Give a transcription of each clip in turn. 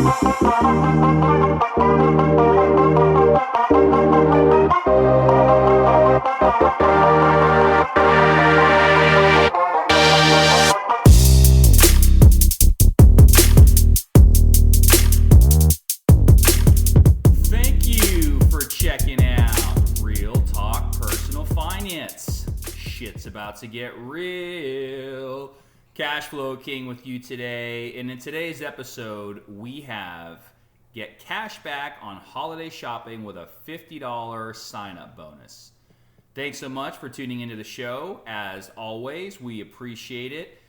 Thank you for checking out Real Talk Personal Finance. Shit's about to get real. Cashflow King with you today. And in today's episode, we have get cash back on holiday shopping with a $50 sign-up bonus. Thanks so much for tuning into the show. As always, we appreciate it.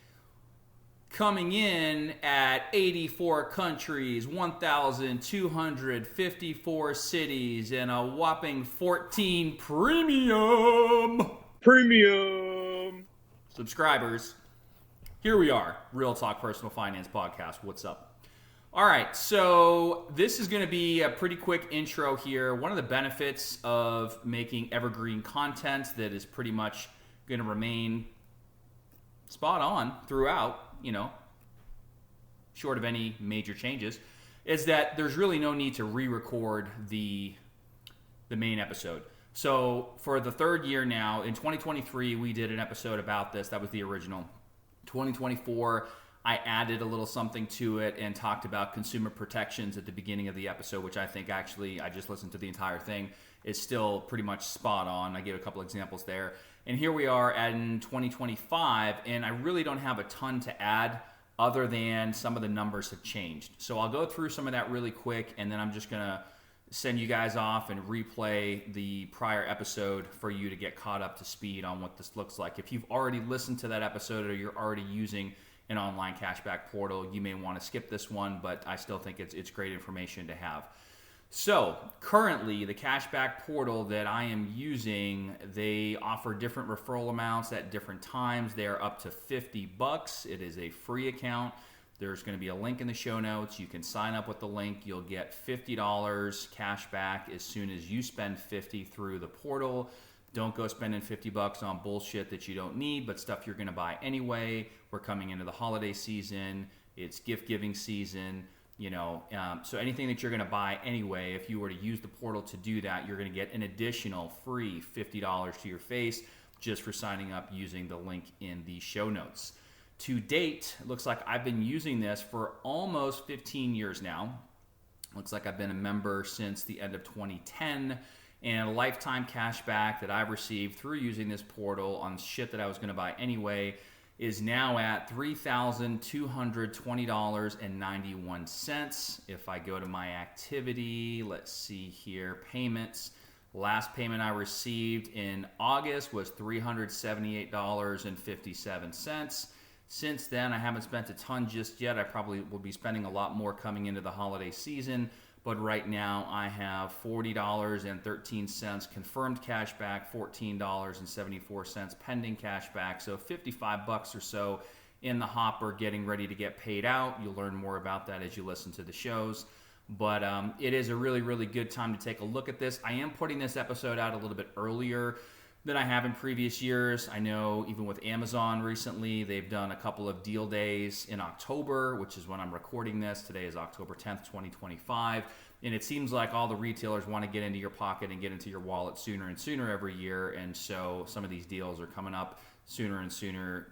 Coming in at 84 countries, 1,254 cities, and a whopping 14 premium subscribers. Here we are, Real Talk Personal Finance Podcast. What's up? All right, so this is going to be a pretty quick intro here. One of the benefits of making evergreen content that is pretty much going to remain spot on throughout, short of any major changes, is that there's really no need to re-record the main episode. So for the third year now, in 2023, we did an episode about this. That was the original. 2024, I added a little something to it and talked about consumer protections at the beginning of the episode, which I think actually, I just listened to the entire thing, is still pretty much spot on. I gave a couple examples there. And here we are in 2025, and I really don't have a ton to add other than some of the numbers have changed. So I'll go through some of that really quick, and then I'm just going to send you guys off and replay the prior episode for you to get caught up to speed on what this looks like. If you've already listened to that episode or you're already using an online cashback portal, you may want to skip this one, but I still think it's great information to have. So currently, the cashback portal that I am using, they offer different referral amounts at different times. They're up to $50. It is a free account. There's going to be a link in the show notes. You can sign up with the link. You'll get $50 cash back as soon as you spend $50 through the portal. Don't go spending $50 on bullshit that you don't need, but stuff you're going to buy anyway. We're coming into the holiday season. It's gift giving season. So anything that you're going to buy anyway, if you were to use the portal to do that, you're going to get an additional free $50 to your face just for signing up using the link in the show notes. To date, it looks like I've been using this for almost 15 years now. Looks like I've been a member since the end of 2010. And a lifetime cash back that I've received through using this portal on shit that I was going to buy anyway is now at $3,220.91. If I go to my activity, let's see here, payments. Last payment I received in August was $378.57. Since then, I haven't spent a ton just yet. I probably will be spending a lot more coming into the holiday season. But right now, I have $40.13 confirmed cash back, $14.74 pending cash back. So $55 or so in the hopper getting ready to get paid out. You'll learn more about that as you listen to the shows. But it is a really, really good time to take a look at this. I am putting this episode out a little bit earlier than I have in previous years. I know even with Amazon recently, they've done a couple of deal days in October, which is when I'm recording this. Today is October 10th, 2025. And it seems like all the retailers want to get into your pocket and get into your wallet sooner and sooner every year. And so some of these deals are coming up sooner and sooner,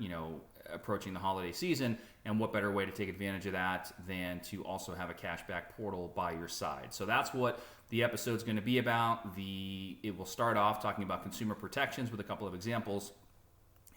approaching the holiday season. And what better way to take advantage of that than to also have a cashback portal by your side. So that's what the episode's going to be about. It will start off talking about consumer protections with a couple of examples.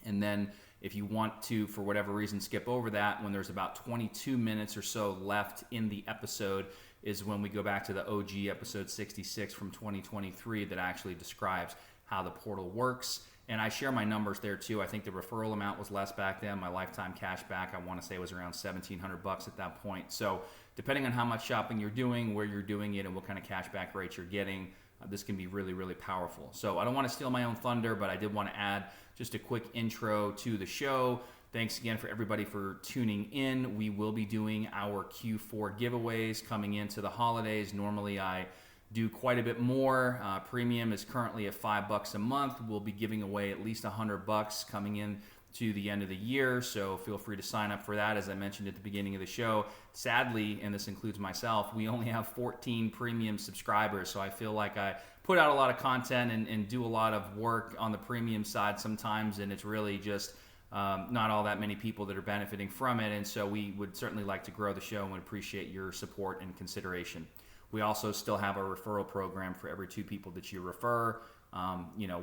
And then if you want to, for whatever reason, skip over that, when there's about 22 minutes or so left in the episode is when we go back to the OG episode 66 from 2023 that actually describes how the portal works. And I share my numbers there too. I think the referral amount was less back then. My lifetime cash back, I want to say, was around $1,700 at that point. So depending on how much shopping you're doing, where you're doing it, and what kind of cash back rates you're getting, this can be really, really powerful. So I don't want to steal my own thunder, but I did want to add just a quick intro to the show. Thanks again for everybody for tuning in. We will be doing our Q4 giveaways coming into the holidays. Normally I do quite a bit more. Premium is currently at $5 a month. We'll be giving away at least $100 coming in to the end of the year, so feel free to sign up for that. As I mentioned at the beginning of the show, sadly, and this includes myself, we only have 14 premium subscribers, so I feel like I put out a lot of content and do a lot of work on the premium side sometimes, and it's really just not all that many people that are benefiting from it, and so we would certainly like to grow the show and would appreciate your support and consideration. We also still have a referral program for every 2 people that you refer.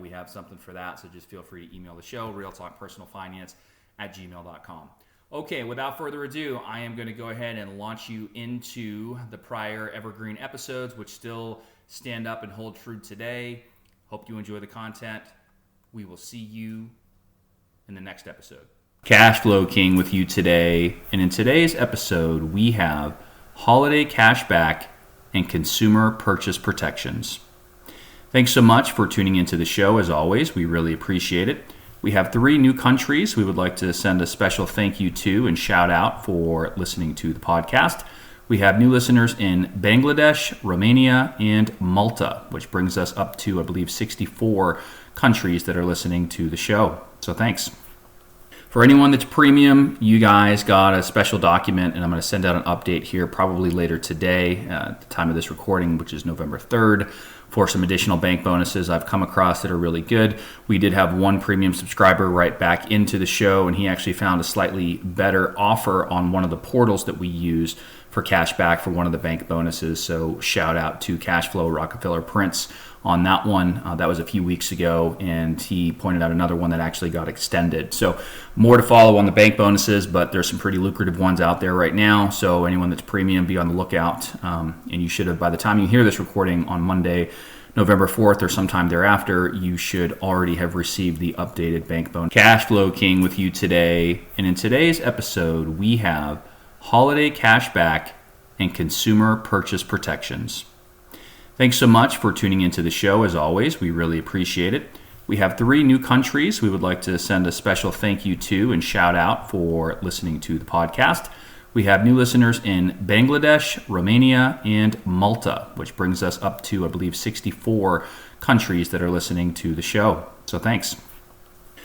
We have something for that, so just feel free to email the show, realtalkpersonalfinance@gmail.com. Okay, without further ado, I am going to go ahead and launch you into the prior evergreen episodes, which still stand up and hold true today. Hope you enjoy the content. We will see you in the next episode. Cash Flow King with you today, and in today's episode, we have holiday cashback and consumer purchase protections. Thanks so much for tuning into the show. As always, we really appreciate it. We have 3 new countries we would like to send a special thank you to and shout out for listening to the podcast. We have new listeners in Bangladesh, Romania, and Malta, which brings us up to, I believe, 64 countries that are listening to the show. So thanks. For anyone that's premium, you guys got a special document, and I'm going to send out an update here probably later today at the time of this recording, which is November 3rd, for some additional bank bonuses I've come across that are really good. We did have one premium subscriber write back into the show, and he actually found a slightly better offer on one of the portals that we use for cash back for one of the bank bonuses. So shout out to Cashflow Rockefeller Prince on that one. That was a few weeks ago, and he pointed out another one that actually got extended. So more to follow on the bank bonuses, but there's some pretty lucrative ones out there right now. So anyone that's premium, be on the lookout. And you should have, by the time you hear this recording on Monday, November 4th or sometime thereafter, you should already have received the updated bank bonus. Cash Flow King with you today, and in today's episode, we have holiday cashback and consumer purchase protections. Thanks so much for tuning into the show. As always, we really appreciate it. We have 3 new countries we would like to send a special thank you to and shout out for listening to the podcast. We have new listeners in Bangladesh, Romania, and Malta, which brings us up to, I believe, 64 countries that are listening to the show. So thanks.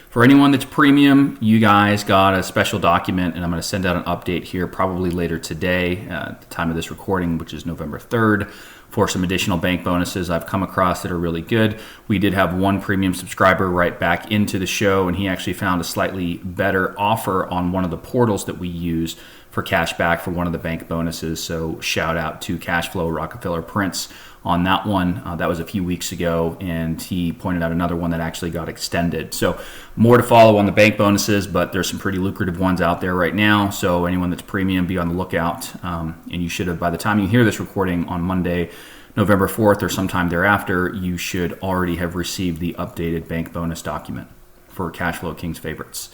For anyone that's premium, you guys got a special document, and I'm going to send out an update here probably later today at the time of this recording, which is November 3rd, for some additional bank bonuses I've come across that are really good. We did have one premium subscriber write back into the show, and he actually found a slightly better offer on one of the portals that we use for cash back for one of the bank bonuses. So shout out to Cashflow Rockefeller Prince on that one. That was a few weeks ago, and he pointed out another one that actually got extended. So more to follow on the bank bonuses, but there's some pretty lucrative ones out there right now. So anyone that's premium, be on the lookout. And you should have, by the time you hear this recording on Monday, November 4th or sometime thereafter, you should already have received the updated bank bonus document for Cashflow King's favorites.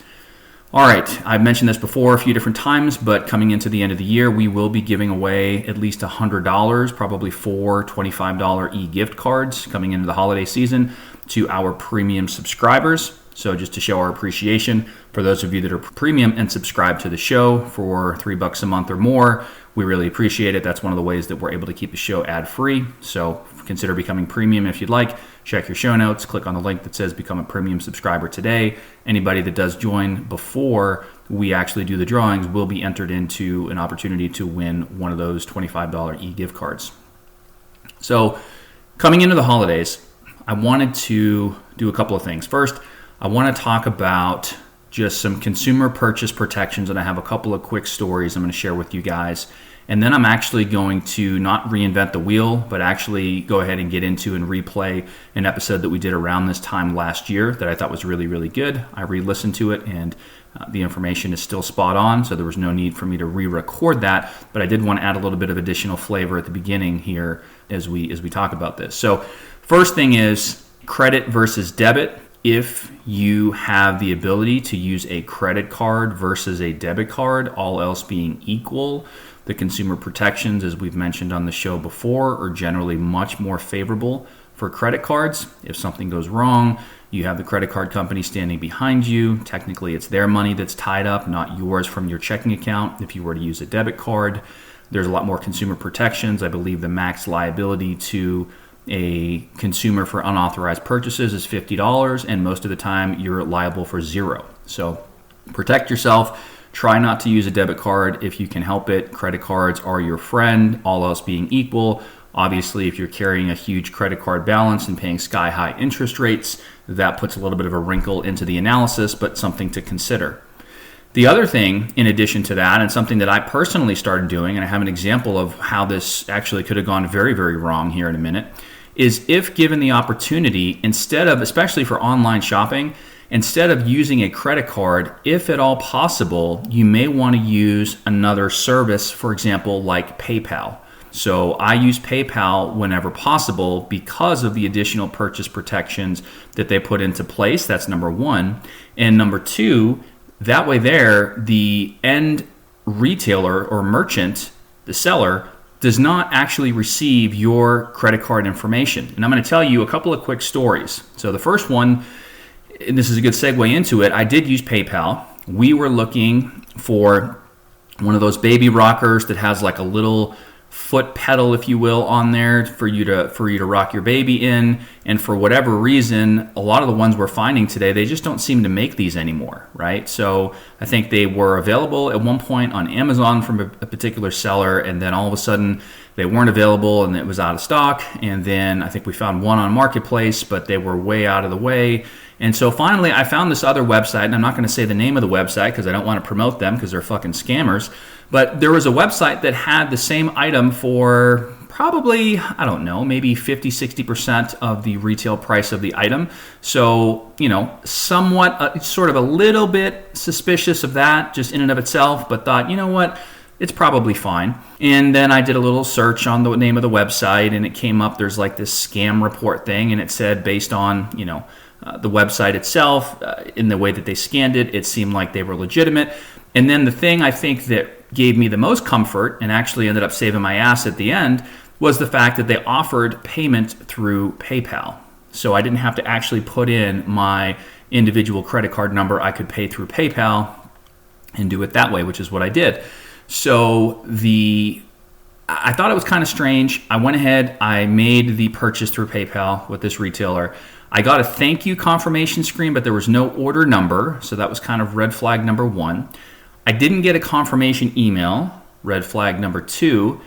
All right, I've mentioned this before a few different times, but coming into the end of the year, we will be giving away at least $100, probably 4 $25 e-gift cards coming into the holiday season to our premium subscribers. So just to show our appreciation for those of you that are premium and subscribe to the show for $3 a month or more, we really appreciate it. That's one of the ways that we're able to keep the show ad-free. So consider becoming premium if you'd like. Check your show notes. Click on the link that says become a premium subscriber today. Anybody that does join before we actually do the drawings will be entered into an opportunity to win one of those $25 e-gift cards. So coming into the holidays, I wanted to do a couple of things. First, I want to talk about just some consumer purchase protections, and I have a couple of quick stories I'm going to share with you guys. And then I'm actually going to not reinvent the wheel, but actually go ahead and get into and replay an episode that we did around this time last year that I thought was really, really good. I re-listened to it, and the information is still spot on, so there was no need for me to re-record that, but I did want to add a little bit of additional flavor at the beginning here as we talk about this. So first thing is credit versus debit. If you have the ability to use a credit card versus a debit card, all else being equal, the consumer protections, as we've mentioned on the show before, are generally much more favorable for credit cards. If something goes wrong, you have the credit card company standing behind you. Technically, it's their money that's tied up, not yours from your checking account. If you were to use a debit card, there's a lot more consumer protections. I believe the max liability to a consumer for unauthorized purchases is $50, and most of the time you're liable for $0. So Protect yourself. Try not to use a debit card if you can help it. Credit cards are your friend, all else being equal. Obviously, if you're carrying a huge credit card balance and paying sky-high interest rates, that puts a little bit of a wrinkle into the analysis, but something to consider. The other thing, in addition to that, and something that I personally started doing, and I have an example of how this actually could have gone very, very wrong here in a minute, is if given the opportunity, instead of, especially for online shopping, instead of using a credit card, if at all possible, you may want to use another service, for example, like PayPal. So I use PayPal whenever possible because of the additional purchase protections that they put into place. That's number one. And number two, that way there, the end retailer or merchant, the seller, does not actually receive your credit card information. And I'm going to tell you a couple of quick stories. So the first one, and this is a good segue into it, I did use PayPal. We were looking for one of those baby rockers that has like a little foot pedal, if you will, on there for you to rock your baby in. And for whatever reason, a lot of the ones we're finding today, they just don't seem to make these anymore, right? So I think they were available at one point on Amazon from a particular seller, and then all of a sudden they weren't available and it was out of stock. And then I think we found one on Marketplace, but they were way out of the way. And so finally I found this other website, and I'm not going to say the name of the website because I don't want to promote them because they're fucking scammers. But there was a website that had the same item for probably, I don't know, maybe 50, 60% of the retail price of the item. So, somewhat, sort of a little bit suspicious of that just in and of itself, but thought, you know what, it's probably fine. And then I did a little search on the name of the website, and it came up, there's like this scam report thing, and it said based on, the website itself, in the way that they scanned it, it seemed like they were legitimate. And then the thing I think that gave me the most comfort and actually ended up saving my ass at the end was the fact that they offered payment through PayPal. So I didn't have to actually put in my individual credit card number. I could pay through PayPal and do it that way, which is what I did. So I thought it was kind of strange. I went ahead, I made the purchase through PayPal with this retailer. I got a thank you confirmation screen, but there was no order number. So that was kind of red flag number one. I didn't get a confirmation email, red flag number two.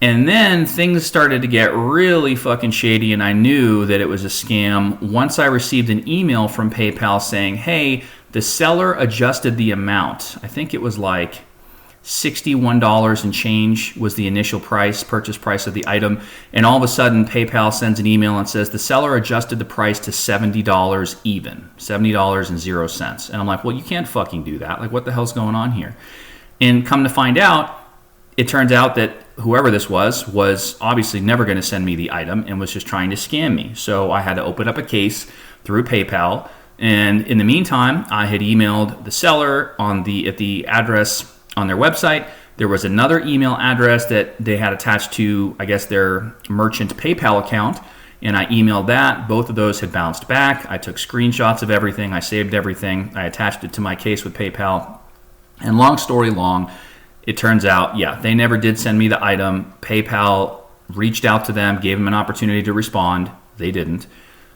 And then things started to get really fucking shady, and I knew that it was a scam once I received an email from PayPal saying, hey, the seller adjusted the amount. I think it was like $61 and change was the initial purchase price of the item. And all of a sudden, PayPal sends an email and says the seller adjusted the price to $70 even, $70.00. And I'm like, well, you can't fucking do that. Like, what the hell's going on here? And come to find out, it turns out that whoever this was obviously never going to send me the item and was just trying to scam me. So I had to open up a case through PayPal. And in the meantime, I had emailed the seller at the address on their website. There was another email address that they had attached to, I guess, their merchant PayPal account, and I emailed that. Both of those had bounced back. I took screenshots of everything. I saved everything. I attached it to my case with PayPal. And long story long, it turns out, yeah, they never did send me the item. PayPal reached out to them, gave them an opportunity to respond. They didn't.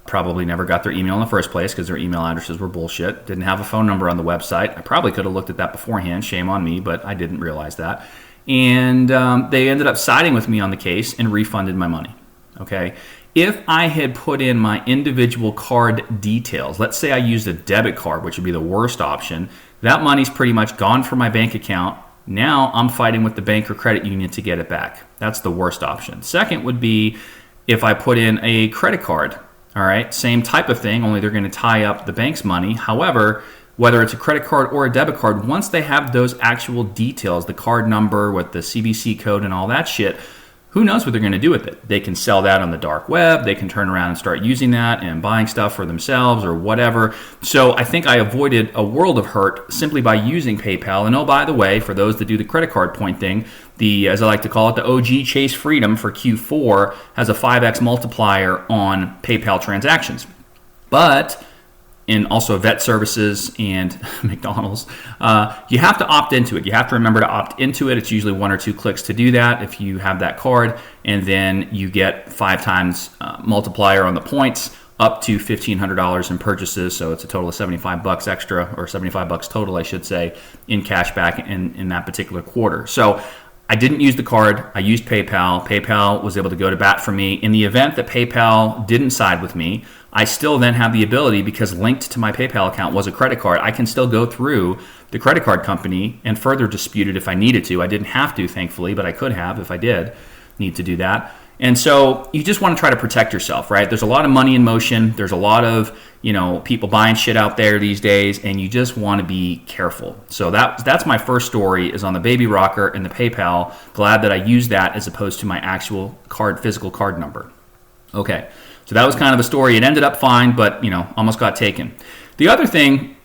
Probably never got their email in the first place because their email addresses were bullshit. Didn't have a phone number on the website. I probably could have looked at that beforehand. Shame on me, but I didn't realize that. And they ended up siding with me on the case and refunded my money. Okay. If I had put in my individual card details, let's say I used a debit card, which would be the worst option, that money's pretty much gone from my bank account. Now I'm fighting with the bank or credit union to get it back. That's the worst option. Second would be if I put in a credit card. All right, same type of thing, only they're going to tie up the bank's money. However, whether it's a credit card or a debit card, once they have those actual details, the card number with the CVC code and all that shit, who knows what they're going to do with it? They can sell that on the dark web. They can turn around and start using that and buying stuff for themselves or whatever. So I think I avoided a world of hurt simply by using PayPal. And oh, by the way, for those that do the credit card point thing, as I like to call it, the OG Chase Freedom for Q4 has a 5x multiplier on PayPal transactions. But and also vet services and McDonald's, you have to opt into it. You have to remember to opt into it. It's usually 1 or 2 clicks to do that if you have that card, and then you get 5 times multiplier on the points up to $1,500 in purchases. So it's a total of $75 extra, or $75 total, I should say, in cash back in that particular quarter. So I didn't use the card. I used PayPal. PayPal was able to go to bat for me. In the event that PayPal didn't side with me, I still then have the ability, because linked to my PayPal account was a credit card, I can still go through the credit card company and further dispute it if I needed to. I didn't have to, thankfully, but I could have if I did need to do that. And so you just want to try to protect yourself, right? There's a lot of money in motion. There's a lot of, people buying shit out there these days, and you just want to be careful. So that's my first story, is on the Baby Rocker and the PayPal. Glad that I used that as opposed to my actual physical card number. Okay, so that was kind of the story. It ended up fine, but, almost got taken. The other thing,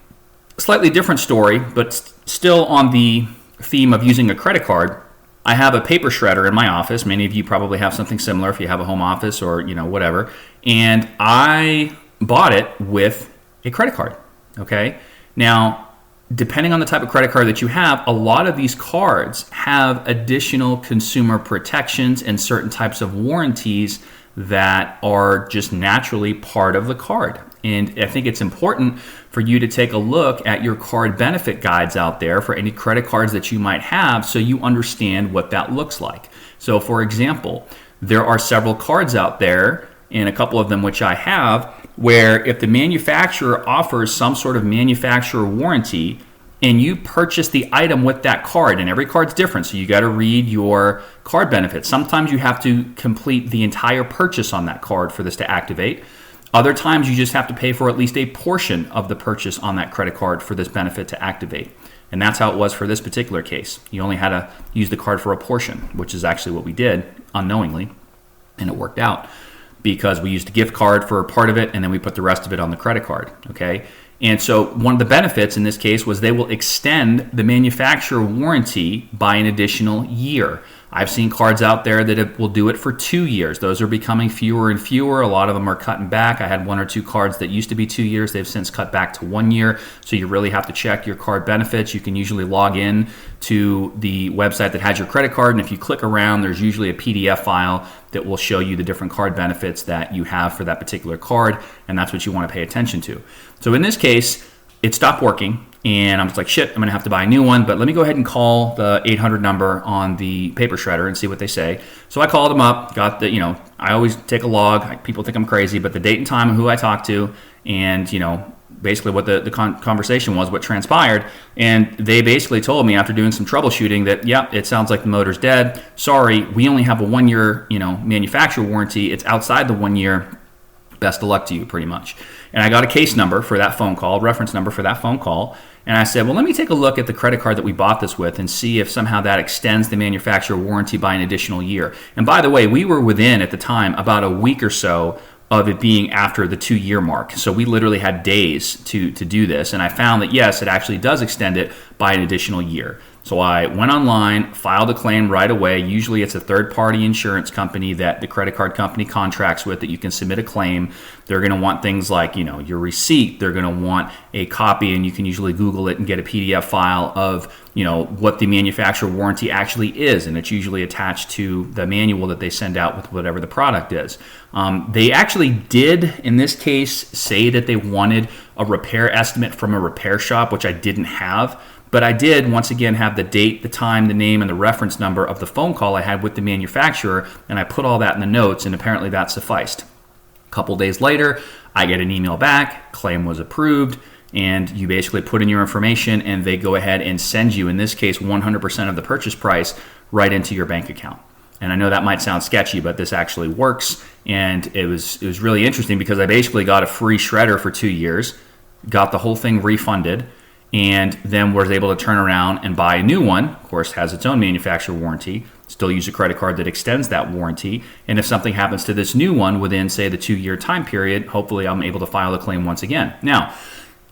slightly different story, but still on the theme of using a credit card. I have a paper shredder in my office. Many of you probably have something similar if you have a home office or, whatever. And I bought it with a credit card, okay? Now, depending on the type of credit card that you have, a lot of these cards have additional consumer protections and certain types of warranties that are just naturally part of the card. And I think it's important for you to take a look at your card benefit guides out there for any credit cards that you might have, so you understand what that looks like. So for example, there are several cards out there, and a couple of them which I have, where if the manufacturer offers some sort of manufacturer warranty and you purchase the item with that card, and every card's different, so you got to read your card benefits. Sometimes you have to complete the entire purchase on that card for this to activate. Other times you just have to pay for at least a portion of the purchase on that credit card for this benefit to activate. And that's how it was for this particular case. You only had to use the card for a portion, which is actually what we did unknowingly, and it worked out because we used a gift card for part of it and then we put the rest of it on the credit card, okay? And so one of the benefits in this case was they will extend the manufacturer warranty by an additional year. I've seen cards out there that will do it for 2 years. Those are becoming fewer and fewer. A lot of them are cutting back. I had 1 or 2 cards that used to be 2 years. They've since cut back to 1 year. So you really have to check your card benefits. You can usually log in to the website that has your credit card, and if you click around, there's usually a PDF file that will show you the different card benefits that you have for that particular card, and that's what you want to pay attention to. So in this case, it stopped working. And I was like, shit, I'm going to have to buy a new one. But let me go ahead and call the 800 number on the paper shredder and see what they say. So I called them up, got the, I always take a log. People think I'm crazy, but the date and time and who I talked to, and, basically what the conversation was, what transpired. And they basically told me after doing some troubleshooting that, yeah, it sounds like the motor's dead. Sorry, we only have a 1 year, manufacturer warranty. It's outside the 1 year. Best of luck to you, pretty much. And I got a case number for that phone call, reference number for that phone call. And I said, well, let me take a look at the credit card that we bought this with and see if somehow that extends the manufacturer warranty by an additional year. And by the way, we were within, at the time, about a week or so of it being after the 2 year mark. So we literally had days to do this. And I found that, yes, it actually does extend it by an additional year. So I went online, filed a claim right away. Usually it's a third-party insurance company that the credit card company contracts with that you can submit a claim. They're going to want things like, your receipt. They're going to want a copy, and you can usually Google it and get a PDF file of, what the manufacturer warranty actually is. And it's usually attached to the manual that they send out with whatever the product is. They actually did, in this case, say that they wanted a repair estimate from a repair shop, which I didn't have. But I did, once again, have the date, the time, the name, and the reference number of the phone call I had with the manufacturer, and I put all that in the notes, and apparently that sufficed. A couple days later, I get an email back, claim was approved, and you basically put in your information, and they go ahead and send you, in this case, 100% of the purchase price right into your bank account. And I know that might sound sketchy, but this actually works, and it was really interesting because I basically got a free shredder for 2 years, got the whole thing refunded, and then was able to turn around and buy a new one. Of course, has its own manufacturer warranty. Still use a credit card that extends that warranty. And if something happens to this new one within, say, the 2 year time period, hopefully I'm able to file the claim once again. Now,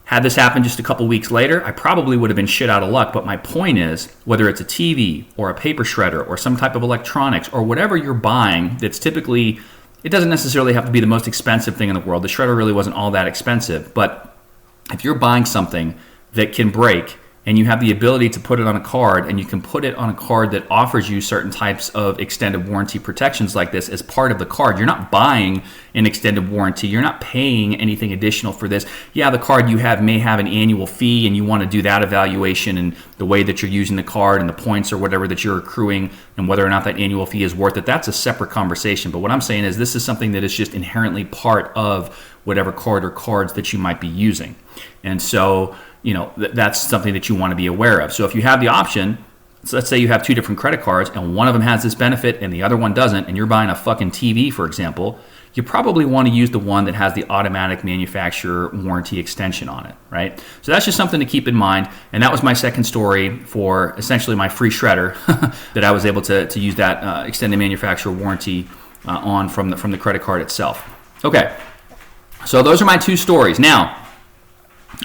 had this happened just a couple weeks later, I probably would have been shit out of luck. But my point is, whether it's a TV or a paper shredder or some type of electronics or whatever you're buying that's typically, it doesn't necessarily have to be the most expensive thing in the world. The shredder really wasn't all that expensive. But if you're buying something that can break and you have the ability to put it on a card, and you can put it on a card that offers you certain types of extended warranty protections like this as part of the card. You're not buying an extended warranty. You're not paying anything additional for this. Yeah, the card you have may have an annual fee, and you want to do that evaluation and the way that you're using the card and the points or whatever that you're accruing and whether or not that annual fee is worth it. That's a separate conversation. But what I'm saying is this is something that is just inherently part of whatever card or cards that you might be using. And so, that's something that you want to be aware of. So if you have the option, so let's say you have two different credit cards and one of them has this benefit and the other one doesn't, and you're buying a fucking TV, for example, you probably want to use the one that has the automatic manufacturer warranty extension on it, right? So that's just something to keep in mind. And that was my second story for essentially my free shredder that I was able to use that extended manufacturer warranty on from the credit card itself. Okay, so those are my two stories. Now,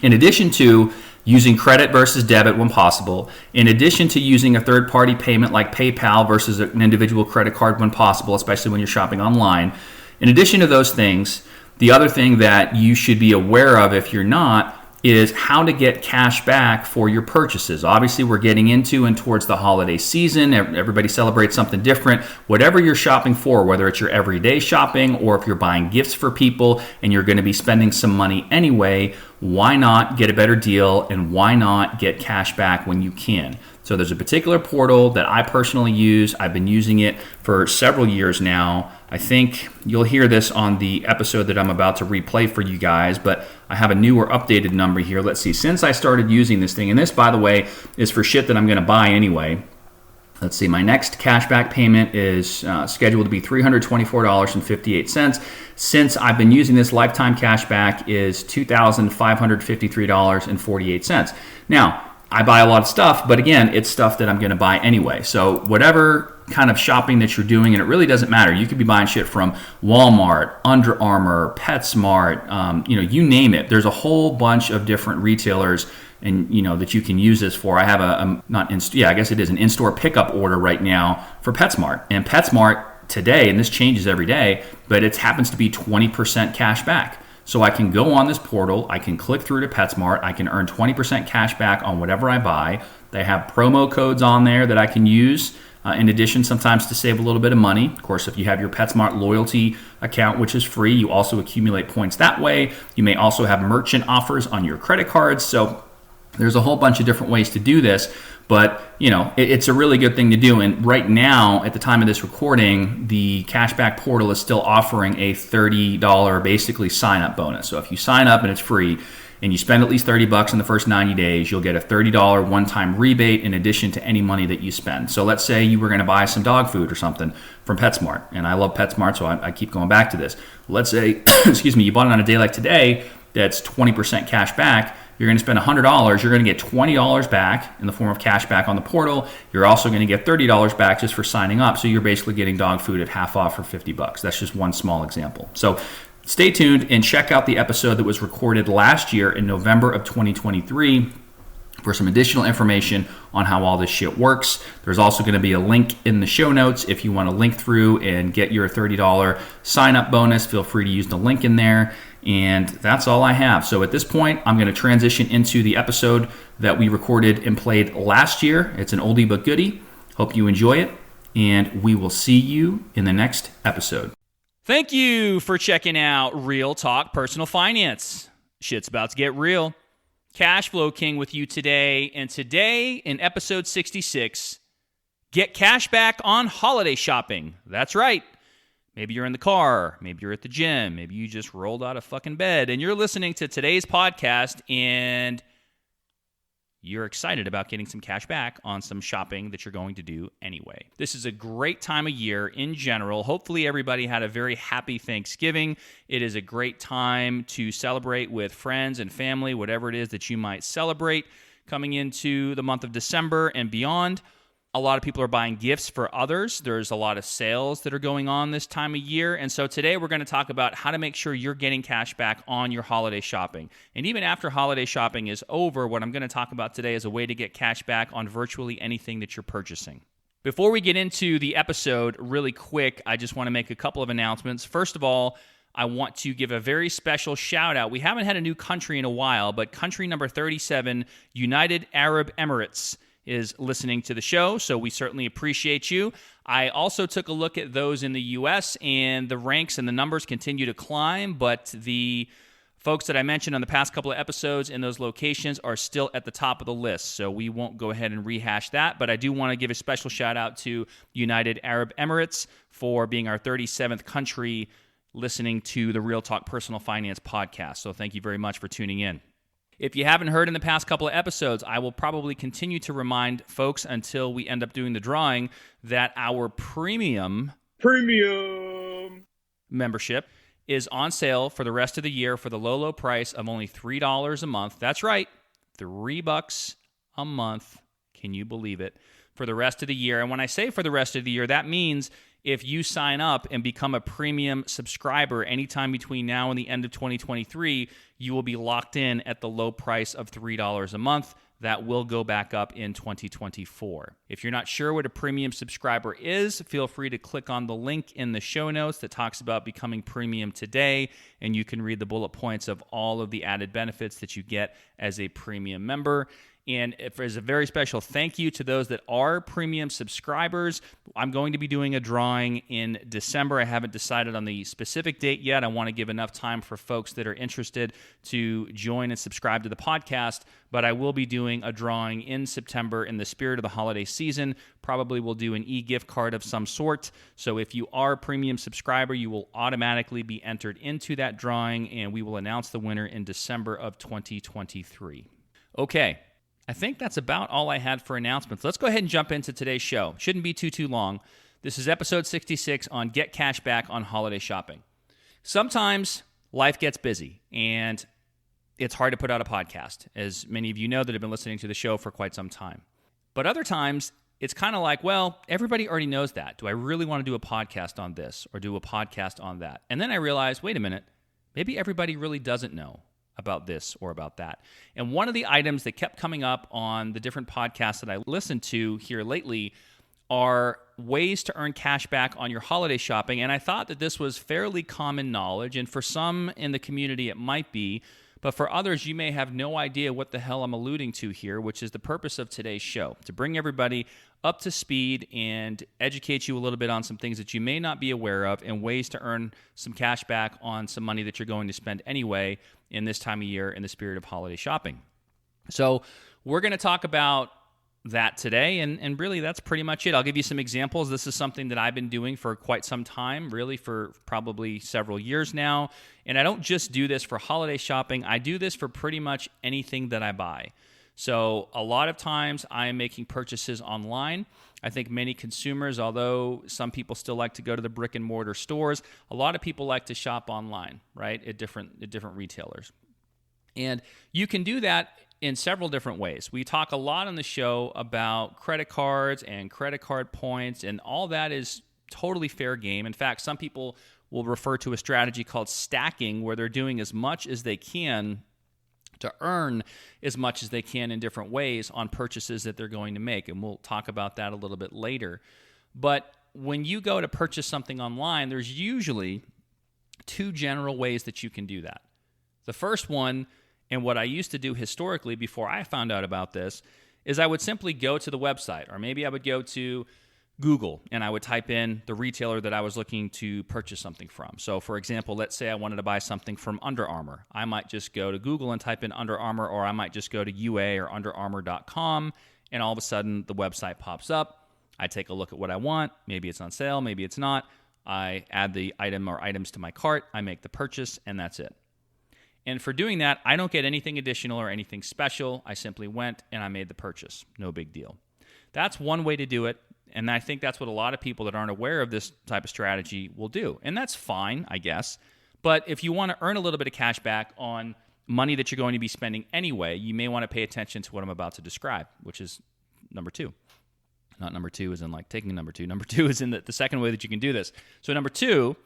in addition to using credit versus debit when possible, in addition to using a third-party payment like PayPal versus an individual credit card when possible, especially when you're shopping online, in addition to those things, the other thing that you should be aware of if you're not is how to get cash back for your purchases. Obviously, we're getting into and towards the holiday season. Everybody celebrates something different. Whatever you're shopping for, whether it's your everyday shopping or if you're buying gifts for people and you're going to be spending some money anyway, why not get a better deal and why not get cash back when you can? So there's a particular portal that I personally use. I've been using it for several years now. I think you'll hear this on the episode that I'm about to replay for you guys, but I have a newer updated number here. Let's see. Since I started using this thing, and this, by the way, is for shit that I'm going to buy anyway. Let's see. My next cashback payment is scheduled to be $324.58. Since I've been using this, lifetime cashback is $2,553.48. Now, I buy a lot of stuff, but again, it's stuff that I'm going to buy anyway. So whatever kind of shopping that you're doing, and it really doesn't matter. You could be buying shit from Walmart, Under Armour, PetSmart, you name it. There's a whole bunch of different retailers and that you can use this for. I have I guess it is an in-store pickup order right now for PetSmart. And PetSmart today, and this changes every day, but it happens to be 20% cash back. So I can go on this portal, I can click through to PetSmart, I can earn 20% cash back on whatever I buy. They have promo codes on there that I can use. In addition, sometimes to save a little bit of money. Of course, if you have your PetSmart loyalty account, which is free, you also accumulate points that way. You may also have merchant offers on your credit cards. So there's a whole bunch of different ways to do this. But, it's a really good thing to do. And right now, at the time of this recording, the cashback portal is still offering a $30 basically sign-up bonus. So if you sign up and it's free, and you spend at least $30 in the first 90 days, you'll get a $30 one-time rebate in addition to any money that you spend. So let's say you were going to buy some dog food or something from PetSmart, and I love PetSmart, so I keep going back to this. Let's say, you bought it on a day like today, that's 20% cash back. You're going to spend $100. You're going to get $20 back in the form of cash back on the portal. You're also going to get $30 back just for signing up. So you're basically getting dog food at half off for $50. That's just one small example. So stay tuned and check out the episode that was recorded last year in November of 2023 for some additional information on how all this shit works. There's also going to be a link in the show notes if you want to link through and get your $30 sign-up bonus. Feel free to use the link in there. And that's all I have. So at this point, I'm going to transition into the episode that we recorded and played last year. It's an oldie but goodie. Hope you enjoy it. And we will see you in the next episode. Thank you for checking out Real Talk Personal Finance. Shit's about to get real. Cash Flow King with you today. And today, in episode 66, get cash back on holiday shopping. That's right. Maybe you're in the car. Maybe you're at the gym. Maybe you just rolled out of fucking bed and you're listening to today's podcast and you're excited about getting some cash back on some shopping that you're going to do anyway. This is a great time of year in general. Hopefully everybody had a very happy Thanksgiving. It is a great time to celebrate with friends and family, whatever it is that you might celebrate coming into the month of December and beyond. A lot of people are buying gifts for others. There's a lot of sales that are going on this time of year. And so today we're going to talk about how to make sure you're getting cash back on your holiday shopping. And even after holiday shopping is over, what I'm going to talk about today is a way to get cash back on virtually anything that you're purchasing. Before we get into the episode, really quick, I just want to make a couple of announcements. First of all, I want to give a very special shout out. We haven't had a new country in a while, but country number 37, United Arab Emirates, is listening to the show, so we certainly appreciate you. I also took a look at those in the U.S., and the ranks and the numbers continue to climb, but the folks that I mentioned on the past couple of episodes in those locations are still at the top of the list, so we won't go ahead and rehash that, but I do want to give a special shout out to United Arab Emirates for being our 37th country listening to the Real Talk Personal Finance podcast. So thank you very much for tuning in. If you haven't heard in the past couple of episodes, I will probably continue to remind folks until we end up doing the drawing that our premium membership is on sale for the rest of the year for the low price of only $3 a month. That's right, $3 a month. Can you believe it? For the rest of the year. And when I say for the rest of the year, that means if you sign up and become a premium subscriber anytime between now and the end of 2023, you will be locked in at the low price of $3 a month. That will go back up in 2024. If you're not sure what a premium subscriber is, feel free to click on the link in the show notes that talks about becoming premium today, and you can read the bullet points of all of the added benefits that you get as a premium member. And if there's a very special thank you to those that are premium subscribers, I'm going to be doing a drawing in December. I haven't decided on the specific date yet. I want to give enough time for folks that are interested to join and subscribe to the podcast. But I will be doing a drawing in September in the spirit of the holiday season. Probably will do an e-gift card of some sort. So if you are a premium subscriber, you will automatically be entered into that drawing, and we will announce the winner in December of 2023. Okay. I think that's about all I had for announcements. Let's go ahead and jump into today's show. Shouldn't be too long. This is episode 66 on Get Cash Back on Holiday Shopping. Sometimes life gets busy, and it's hard to put out a podcast, as many of you know that have been listening to the show for quite some time. But other times, it's kind of like, well, everybody already knows that. Do I really want to do a podcast on this or do a podcast on that? And then I realized, wait a minute, maybe everybody really doesn't know about this or about that. And one of the items that kept coming up on the different podcasts that I listened to here lately are ways to earn cash back on your holiday shopping. And I thought that this was fairly common knowledge. And for some in the community, it might be. But for others, you may have no idea what the hell I'm alluding to here, which is the purpose of today's show, to bring everybody up to speed and educate you a little bit on some things that you may not be aware of and ways to earn some cash back on some money that you're going to spend anyway in this time of year in the spirit of holiday shopping. So we're going to talk about that today, and really that's pretty much it. I'll give you some examples. This is something that I've been doing for quite some time, really for probably several years now, and I don't just do this for holiday shopping. I do this for pretty much anything that I buy. So a lot of times I am making purchases online. I think many consumers, although some people still like to go to the brick and mortar stores, a lot of people like to shop online, right, at different retailers. And you can do that in several different ways. We talk a lot on the show about credit cards and credit card points, and all that is totally fair game. In fact, some people will refer to a strategy called stacking, where they're doing as much as they can to earn as much as they can in different ways on purchases that they're going to make. And we'll talk about that a little bit later. But when you go to purchase something online, there's usually two general ways that you can do that. The first one, and what I used to do historically before I found out about this, is I would simply go to the website, or maybe I would go to Google and I would type in the retailer that I was looking to purchase something from. So for example, let's say I wanted to buy something from Under Armour. I might just go to Google and type in Under Armour, or I might just go to UA or underarmour.com, and all of a sudden the website pops up. I take a look at what I want. Maybe it's on sale, maybe it's not. I add the item or items to my cart, I make the purchase, and that's it. And for doing that, I don't get anything additional or anything special. I simply went and I made the purchase. No big deal. That's one way to do it. And I think that's what a lot of people that aren't aware of this type of strategy will do. And that's fine, I guess. But if you want to earn a little bit of cash back on money that you're going to be spending anyway, you may want to pay attention to what I'm about to describe, which is number two. Not number two as in like taking number two. Number two is in the second way that you can do this. So number two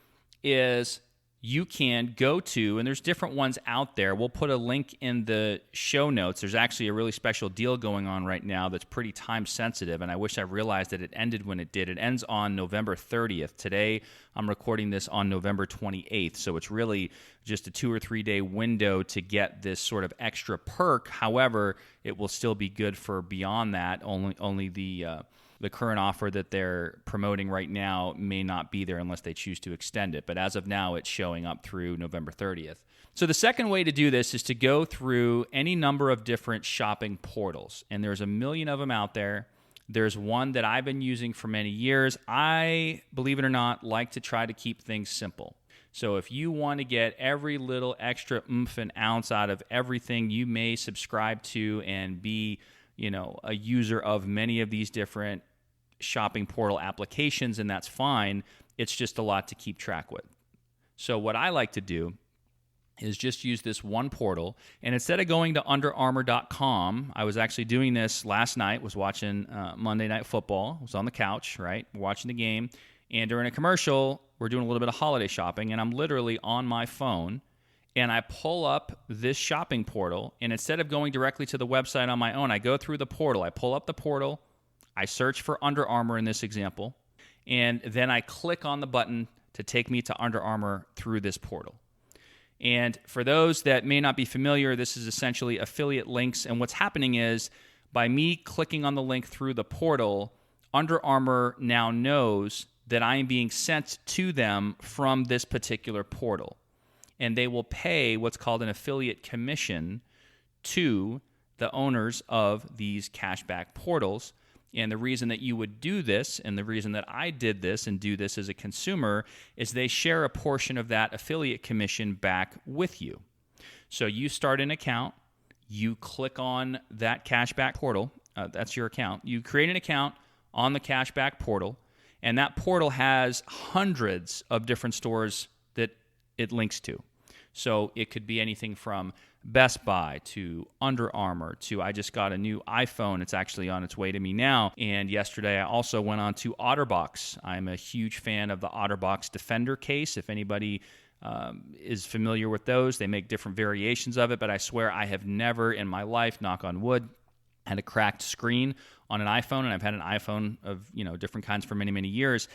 is you can go to, and there's different ones out there. We'll put a link in the show notes. There's actually a really special deal going on right now that's pretty time sensitive, and I wish I realized that it ended when it did. It ends on November 30th. Today, I'm recording this on November 28th, so it's really just a 2 or 3 day window to get this sort of extra perk. However, it will still be good for beyond that. Only the current offer that they're promoting right now may not be there unless they choose to extend it. But as of now, it's showing up through November 30th. So the second way to do this is to go through any number of different shopping portals. And there's a million of them out there. There's one that I've been using for many years. I, believe it or not, like to try to keep things simple. So if you want to get every little extra oomph and ounce out of everything you may subscribe to and be, a user of many of these different shopping portal applications, and that's fine. It's just a lot to keep track with. So what I like to do is just use this one portal, and instead of going to underarmour.com, I was actually doing this last night, was watching Monday Night Football, was on the couch, right, watching the game, and during a commercial, we're doing a little bit of holiday shopping, and I'm literally on my phone, and I pull up this shopping portal, and instead of going directly to the website on my own, I go through the portal. I pull up the portal, I search for Under Armour in this example, and then I click on the button to take me to Under Armour through this portal. And for those that may not be familiar, this is essentially affiliate links, and what's happening is by me clicking on the link through the portal, Under Armour now knows that I am being sent to them from this particular portal. And they will pay what's called an affiliate commission to the owners of these cashback portals. And the reason that you would do this, and the reason that I did this and do this as a consumer, is they share a portion of that affiliate commission back with you. So you start an account, you click on that cashback portal, that's your account. You create an account on the cashback portal, and that portal has hundreds of different stores that it links to. So it could be anything from Best Buy to Under Armour to I just got a new iPhone. It's actually on its way to me now. And yesterday I also went on to OtterBox. I'm a huge fan of the OtterBox Defender case. If anybody is familiar with those, they make different variations of it, but I swear I have never in my life, knock on wood, had a cracked screen on an iPhone, and I've had an iPhone of different kinds for many, many years.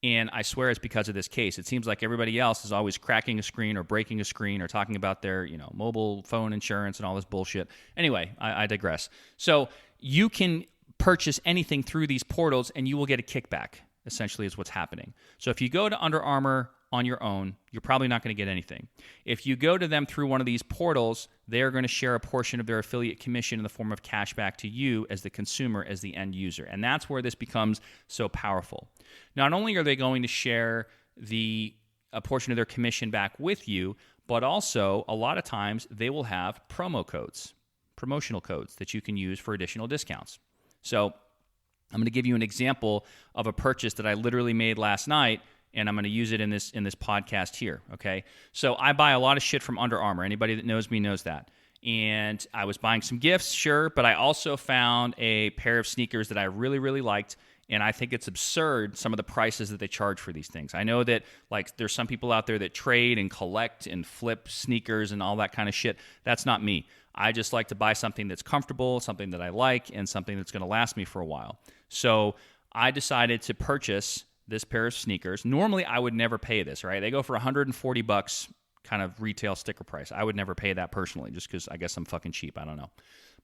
And I swear it's because of this case. It seems like everybody else is always cracking a screen or breaking a screen or talking about their, mobile phone insurance and all this bullshit. Anyway, I digress. So you can purchase anything through these portals and you will get a kickback, essentially is what's happening. So if you go to Under Armour on your own, you're probably not going to get anything. If you go to them through one of these portals, they're going to share a portion of their affiliate commission in the form of cash back to you as the consumer, as the end user. And that's where this becomes so powerful. Not only are they going to share a portion of their commission back with you, but also a lot of times they will have promotional codes that you can use for additional discounts. So I'm going to give you an example of a purchase that I literally made last night, and I'm going to use it in this podcast here, okay? So I buy a lot of shit from Under Armour. Anybody that knows me knows that. And I was buying some gifts, sure, but I also found a pair of sneakers that I really, really liked, and I think it's absurd some of the prices that they charge for these things. I know that there's some people out there that trade and collect and flip sneakers and all that kind of shit. That's not me. I just like to buy something that's comfortable, something that I like, and something that's going to last me for a while. So I decided to purchase this pair of sneakers. Normally, I would never pay this, right? They go for $140 kind of retail sticker price. I would never pay that personally just because I guess I'm fucking cheap. I don't know.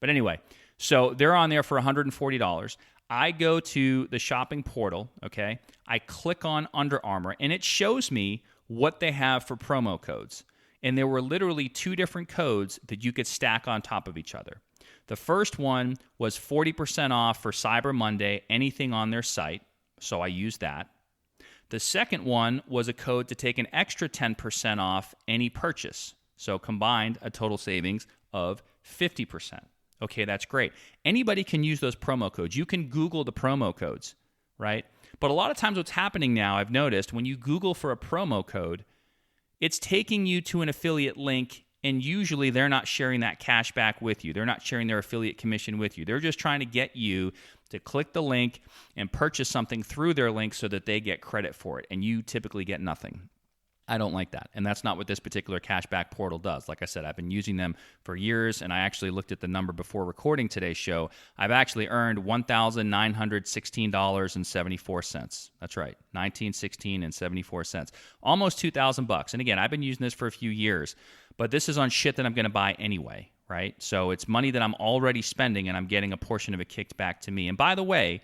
But anyway, so they're on there for $140. I go to the shopping portal, okay? I click on Under Armour, and it shows me what they have for promo codes. And there were literally 2 different codes that you could stack on top of each other. The first one was 40% off for Cyber Monday, anything on their site. So I used that. The second one was a code to take an extra 10% off any purchase. So combined, a total savings of 50%. Okay, that's great. Anybody can use those promo codes. You can Google the promo codes, right? But a lot of times what's happening now, I've noticed, when you Google for a promo code, it's taking you to an affiliate link, and usually they're not sharing that cash back with you. They're not sharing their affiliate commission with you. They're just trying to get you to click the link and purchase something through their link so that they get credit for it, and you typically get nothing. I don't like that. And that's not what this particular cashback portal does. Like I said, I've been using them for years, and I actually looked at the number before recording today's show. I've actually earned $1,916.74. That's right, $1,916.74. Almost $2,000. And again, I've been using this for a few years, but this is on shit that I'm going to buy anyway, right? So it's money that I'm already spending, and I'm getting a portion of it kicked back to me. And by the way,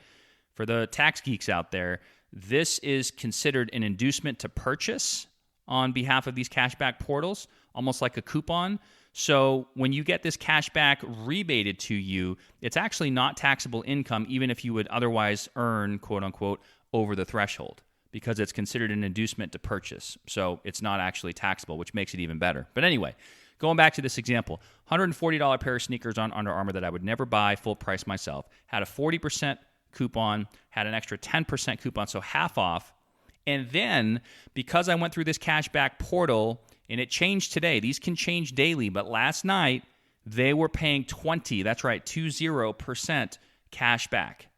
for the tax geeks out there, this is considered an inducement to purchase on behalf of these cashback portals, almost like a coupon. So when you get this cashback rebated to you, it's actually not taxable income, even if you would otherwise earn, quote unquote, over the threshold, because it's considered an inducement to purchase. So it's not actually taxable, which makes it even better. But anyway, going back to this example, $140 pair of sneakers on Under Armour that I would never buy full price myself, had a 40% coupon, had an extra 10% coupon, so half off. And then, because I went through this cashback portal, and it changed today, these can change daily, but last night, they were paying 20% cash back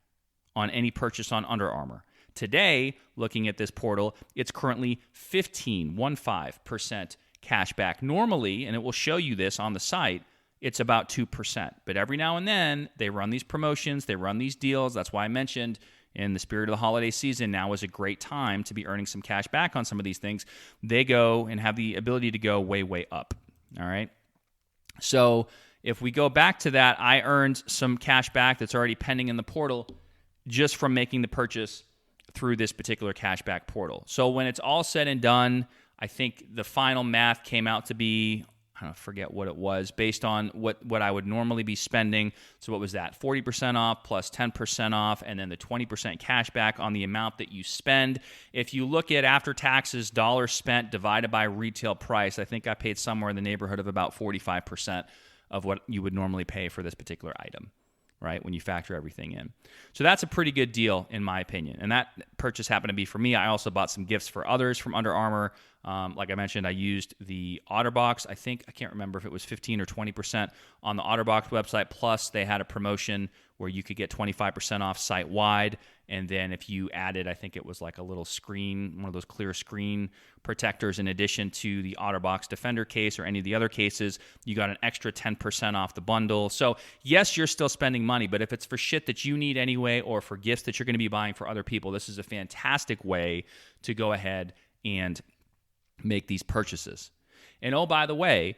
on any purchase on Under Armour. Today, looking at this portal, it's currently 15% cash back. Normally, and it will show you this on the site, it's about 2%. But every now and then, they run these promotions, they run these deals. That's why I mentioned in the spirit of the holiday season, now is a great time to be earning some cash back on some of these things. They go and have the ability to go way, way up. All right. So if we go back to that, I earned some cash back that's already pending in the portal just from making the purchase through this particular cashback portal. So when it's all said and done, I think the final math came out to be, I don't forget what it was, based on what I would normally be spending. So what was that? 40% off plus 10% off, and then the 20% cash back on the amount that you spend. If you look at after taxes, dollars spent divided by retail price, I think I paid somewhere in the neighborhood of about 45% of what you would normally pay for this particular item, right, when you factor everything in. So that's a pretty good deal, in my opinion. And that purchase happened to be for me. I also bought some gifts for others from Under Armour. Like I mentioned, I used the OtterBox. I can't remember if it was 15 or 20% on the OtterBox website. Plus, they had a promotion where you could get 25% off site-wide. And then if you added, I think it was like a little screen, one of those clear screen protectors in addition to the OtterBox Defender case or any of the other cases, you got an extra 10% off the bundle. So yes, you're still spending money, but if it's for shit that you need anyway or for gifts that you're going to be buying for other people, this is a fantastic way to go ahead and make these purchases. And oh, by the way,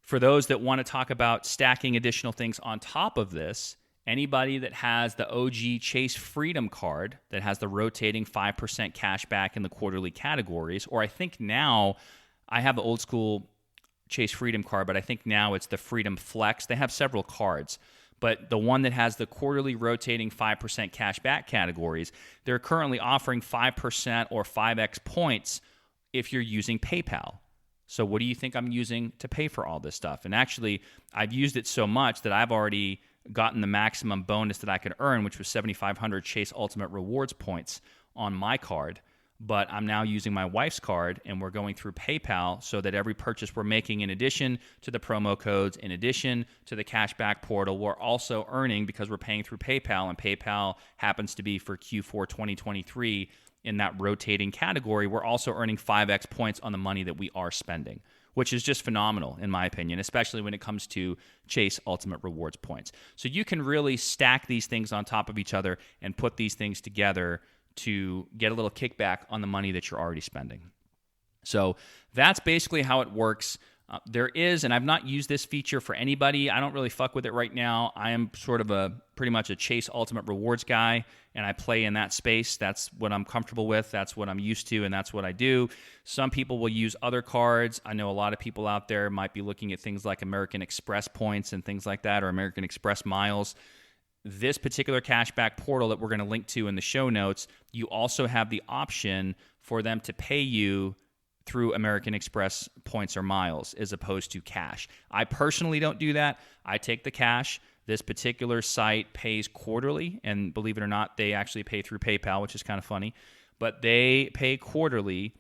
for those that want to talk about stacking additional things on top of this, anybody that has the OG Chase Freedom card that has the rotating 5% cash back in the quarterly categories, or I think now I have the old school Chase Freedom card, but I think now it's the Freedom Flex. They have several cards, but the one that has the quarterly rotating 5% cash back categories, they're currently offering 5% or 5x points if you're using PayPal. So what do you think I'm using to pay for all this stuff? And actually, I've used it so much that I've already gotten the maximum bonus that I could earn, which was 7,500 Chase Ultimate Rewards points on my card. But I'm now using my wife's card, and we're going through PayPal so that every purchase we're making, in addition to the promo codes, in addition to the cashback portal, we're also earning, because we're paying through PayPal, and PayPal happens to be for Q4 2023 in that rotating category, we're also earning 5x points on the money that we are spending, which is just phenomenal, in my opinion, especially when it comes to Chase Ultimate Rewards points. So you can really stack these things on top of each other and put these things together to get a little kickback on the money that you're already spending. So that's basically how it works. There is, and I've not used this feature for anybody. I don't really fuck with it right now. I am sort of pretty much a Chase Ultimate Rewards guy, and I play in that space. That's what I'm comfortable with. That's what I'm used to, and that's what I do. Some people will use other cards. I know a lot of people out there might be looking at things like American Express points and things like that, or American Express miles. This particular cashback portal that we're going to link to in the show notes, you also have the option for them to pay you through American Express points or miles as opposed to cash. I personally don't do that. I take the cash. This particular site pays quarterly, and believe it or not, they actually pay through PayPal, which is kind of funny, but they pay quarterly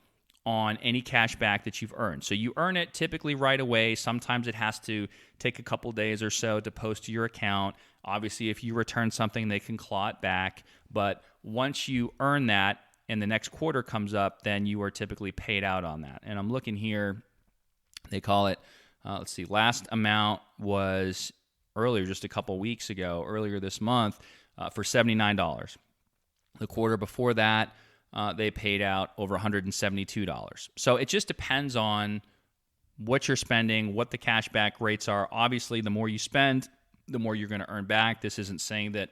on any cash back that you've earned. So you earn it typically right away. Sometimes it has to take a couple days or so to post to your account. Obviously, if you return something, they can claw it back. But once you earn that, and the next quarter comes up, then you are typically paid out on that. And I'm looking here, they call it, let's see, last amount was earlier, just a couple weeks ago, earlier this month, for $79. The quarter before that, they paid out over $172. So it just depends on what you're spending, what the cashback rates are. Obviously, the more you spend, the more you're going to earn back. This isn't saying that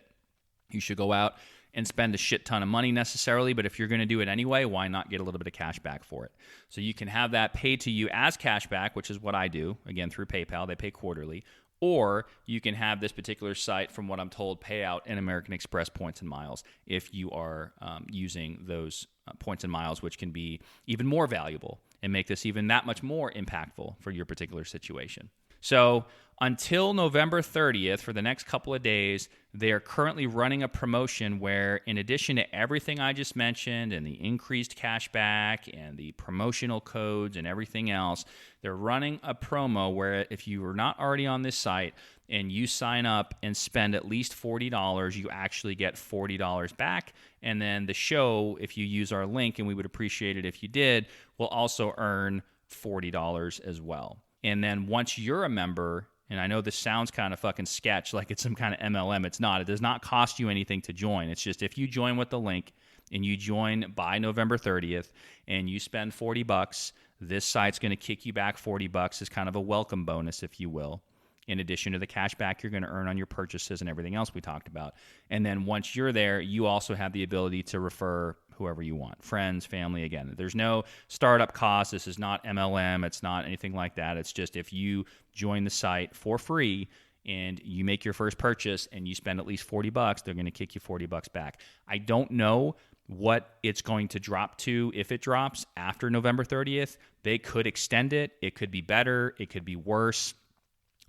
you should go out and spend a shit ton of money necessarily, but if you're going to do it anyway, why not get a little bit of cash back for it? So you can have that paid to you as cash back, which is what I do, again, through PayPal. They pay quarterly. Or you can have this particular site, from what I'm told, pay out in American Express points and miles if you are using those points and miles, which can be even more valuable and make this even that much more impactful for your particular situation. So until November 30th, for the next couple of days, they are currently running a promotion where, in addition to everything I just mentioned and the increased cash back and the promotional codes and everything else, they're running a promo where if you are not already on this site and you sign up and spend at least $40, you actually get $40 back. And then the show, if you use our link, and we would appreciate it if you did, will also earn $40 as well. And then once you're a member, and I know this sounds kind of fucking sketch, like it's some kind of MLM. It's not. It does not cost you anything to join. It's just if you join with the link and you join by November 30th and you spend $40, this site's going to kick you back $40 as kind of a welcome bonus, if you will, in addition to the cash back you're going to earn on your purchases and everything else we talked about. And then once you're there, you also have the ability to refer whoever you want, friends, family. Again, there's no startup cost. This is not MLM. It's not anything like that. It's just if you join the site for free and you make your first purchase and you spend at least $40, they're going to kick you $40 back. I don't know what it's going to drop to if it drops after November 30th. They could extend it. It could be better. It could be worse.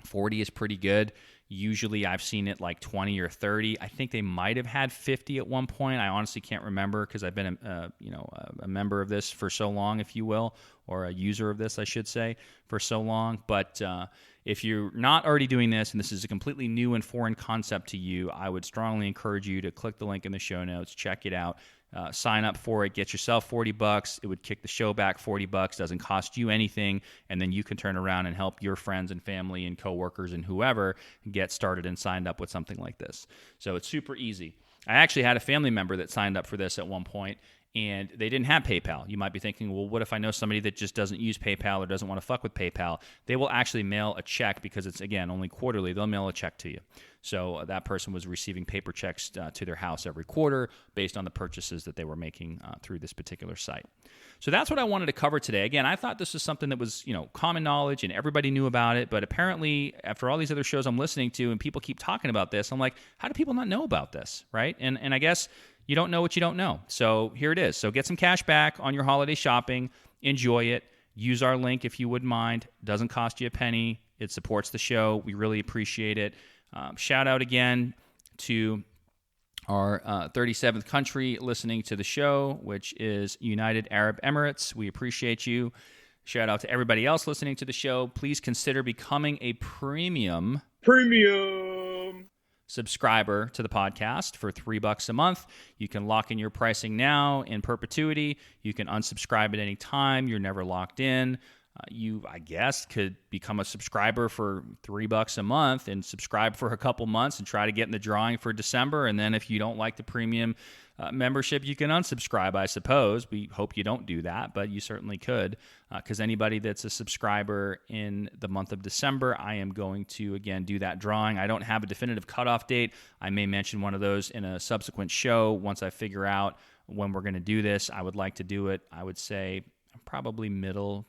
40 is pretty good. Usually I've seen it like 20 or 30. I think they might have had 50 at one point. I honestly can't remember because I've been a member of this for so long, if you will, or a user of this, I should say, for so long. But if you're not already doing this and this is a completely new and foreign concept to you, I would strongly encourage you to click the link in the show notes, check it out. Sign up for it, get yourself $40. It would kick the show back $40, doesn't cost you anything, and then you can turn around and help your friends and family and coworkers and whoever get started and signed up with something like this. So it's super easy. I actually had a family member that signed up for this at one point, and they didn't have PayPal. You might be thinking, well, what if I know somebody that just doesn't use PayPal or doesn't want to fuck with PayPal? They will actually mail a check because it's, again, only quarterly. They'll mail a check to you. So that person was receiving paper checks to their house every quarter based on the purchases that they were making through this particular site. So that's what I wanted to cover today. Again, I thought this was something that was, common knowledge and everybody knew about it. But apparently, after all these other shows I'm listening to and people keep talking about this, I'm like, how do people not know about this, right? And I guess you don't know what you don't know. So here it is. So get some cash back on your holiday shopping. Enjoy it. Use our link if you wouldn't mind. Doesn't cost you a penny. It supports the show. We really appreciate it. Shout out again to our 37th country listening to the show, which is United Arab Emirates. We appreciate you. Shout out to everybody else listening to the show. Please consider becoming a premium subscriber to the podcast for $3 a month. You can lock in your pricing now in perpetuity. You can unsubscribe at any time. You're never locked in. You, I guess, could become a subscriber for $3 a month and subscribe for a couple months and try to get in the drawing for December. And then if you don't like the premium membership, you can unsubscribe, I suppose. We hope you don't do that, but you certainly could, because anybody that's a subscriber in the month of December, I am going to, again, do that drawing. I don't have a definitive cutoff date. I may mention one of those in a subsequent show once I figure out when we're going to do this. I would like to do it, I would say, probably middle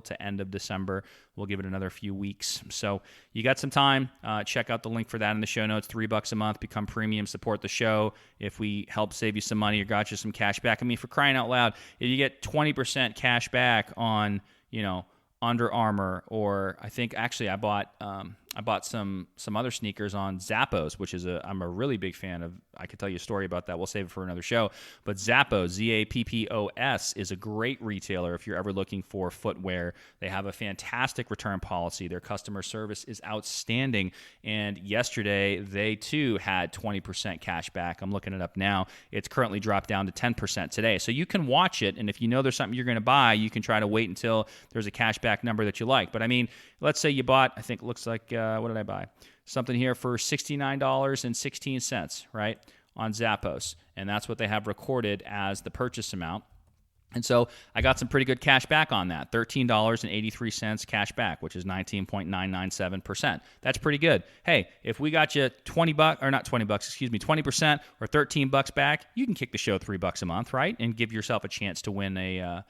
to end of December. We'll give it another few weeks. So you got some time. Check out the link for that in the show notes. $3 a month. Become premium. Support the show. If we help save you some money or got you some cash back, I mean, for crying out loud, if you get 20% cash back on, Under Armour, or I think actually I bought I bought some other sneakers on Zappos, which is I'm a really big fan of. I could tell you a story about that. We'll save it for another show. But Zappos, Zappos, is a great retailer if you're ever looking for footwear. They have a fantastic return policy. Their customer service is outstanding. And yesterday, they too had 20% cash back. I'm looking it up now. It's currently dropped down to 10% today. So you can watch it, and if you know there's something you're going to buy, you can try to wait until there's a cash back number that you like. But I mean, let's say you bought, I think it looks like, what did I buy? Something here for $69.16, right, on Zappos. And that's what they have recorded as the purchase amount. And so I got some pretty good cash back on that, $13.83 cash back, which is 19.997%. That's pretty good. Hey, if we got you 20% or $13 back, you can kick the show $3 a month, right? And give yourself a chance to win a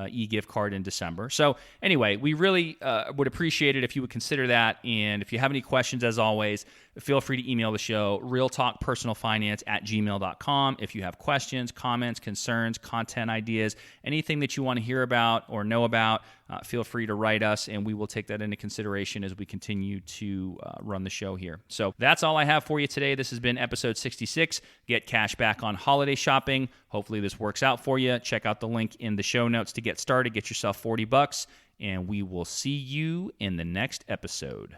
e-gift card in December. So anyway, we really would appreciate it if you would consider that. And if you have any questions, as always, feel free to email the show, realtalkpersonalfinance@gmail.com. If you have questions, comments, concerns, content ideas, anything that you want to hear about or know about, feel free to write us, and we will take that into consideration as we continue to run the show here. So that's all I have for you today. This has been episode 66. Get cash back on holiday shopping. Hopefully this works out for you. Check out the link in the show notes to get started. Get yourself $40, and we will see you in the next episode.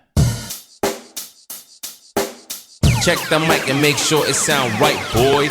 Check the mic and make sure it sound right, boys.